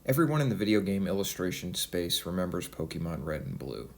Everyone in the video game illustration space remembers Pokémon Red and Blue.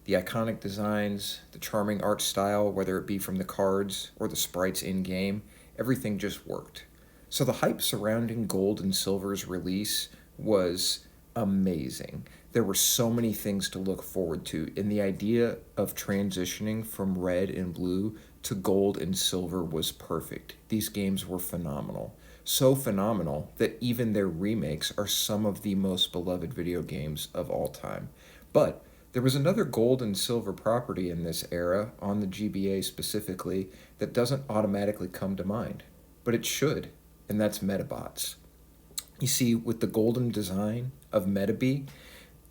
The iconic designs, the charming art style, whether it be from the cards or the sprites in game, everything just worked. So the hype surrounding Gold and Silver's release was amazing. There were so many things to look forward to, and the idea of transitioning from Red and Blue to Gold and Silver was perfect. These games were phenomenal. So phenomenal that even their remakes are some of the most beloved video games of all time. But there was another Gold and Silver property in this era, on the GBA specifically, that doesn't automatically come to mind. But it should, and that's medabots. You see, with the golden design of Metabee,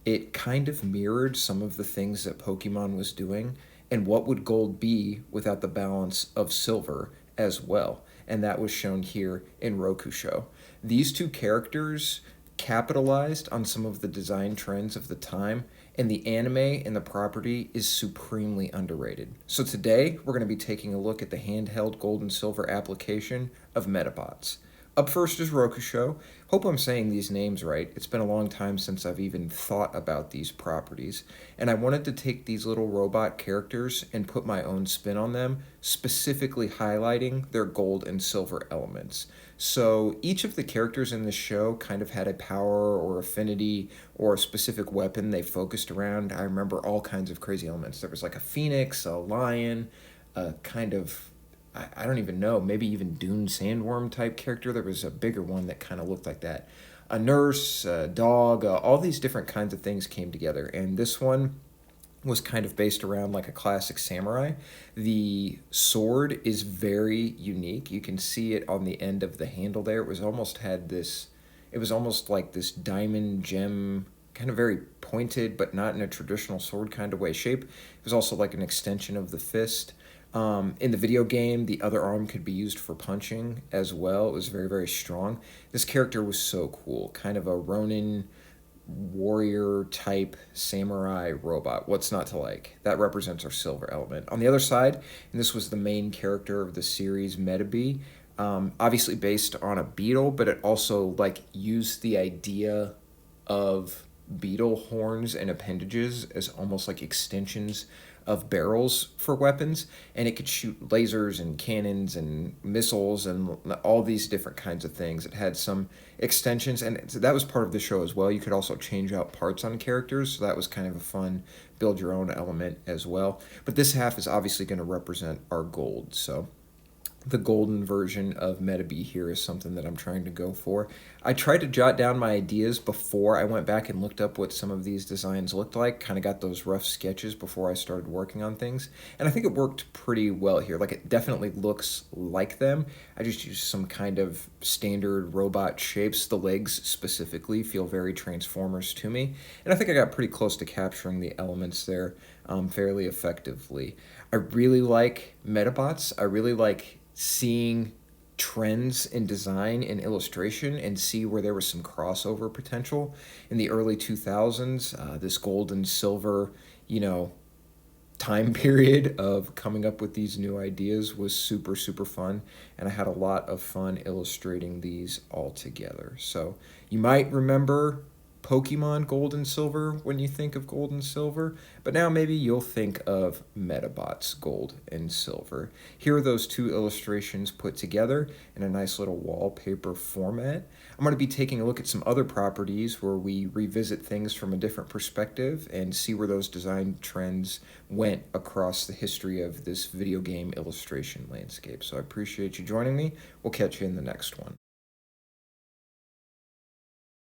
it kind of mirrored some of the things that Pokemon was doing, and what would gold be without the balance of silver as well? And that was shown here in Rokusho. These two characters capitalized on some of the design trends of the time, and the anime and the property is supremely underrated. So today, we're going to be taking a look at the handheld gold and silver application of Medabots. Up first is Rokusho. Hope I'm saying these names right. It's been a long time since I've even thought about these properties, and I wanted to take these little robot characters and put my own spin on them, specifically highlighting their gold and silver elements. So each of the characters in the show kind of had a power or affinity or a specific weapon they focused around. I remember all kinds of crazy elements. There was like a phoenix, a lion, a kind of I don't even know, maybe even Dune Sandworm type character. There was a bigger one that kind of looked like that. A nurse, a dog, all these different kinds of things came together. And this one was kind of based around like a classic samurai. The sword is very unique. You can see it on the end of the handle there. It was almost like this diamond gem, kind of very pointed, but not in a traditional sword kind of way shape. It was also like an extension of the fist. In the video game, the other arm could be used for punching as well. It was very, very strong. This character was so cool. Kind of a Ronin warrior type samurai robot. What's not to like? That represents our silver element. On the other side, and this was the main character of the series, Metabee, obviously based on a beetle, but it also like used the idea of beetle horns and appendages as almost like extensions of barrels for weapons, and it could shoot lasers and cannons and missiles and all these different kinds of things. It had some extensions, and that was part of the show as well. You could also change out parts on characters, so that was kind of a fun build your own element as well. But this half is obviously going to represent our gold, so the golden version of Metabee here is something that I'm trying to go for. I tried to jot down my ideas before I went back and looked up what some of these designs looked like, kind of got those rough sketches before I started working on things, and I think it worked pretty well here. Like, it definitely looks like them. I just used some kind of standard robot shapes. The legs specifically feel very Transformers to me, and I think I got pretty close to capturing the elements there fairly effectively. I really like Medabots. I really like seeing trends in design and illustration and see where there was some crossover potential in the early 2000s. This gold and silver, time period of coming up with these new ideas was super, super fun, and I had a lot of fun illustrating these all together. So you might remember Pokemon Gold and Silver when you think of Gold and Silver, but now maybe you'll think of Medabots Gold and Silver. Here are those two illustrations put together in a nice little wallpaper format. I'm going to be taking a look at some other properties where we revisit things from a different perspective and see where those design trends went across the history of this video game illustration landscape. So I appreciate you joining me. We'll catch you in the next one.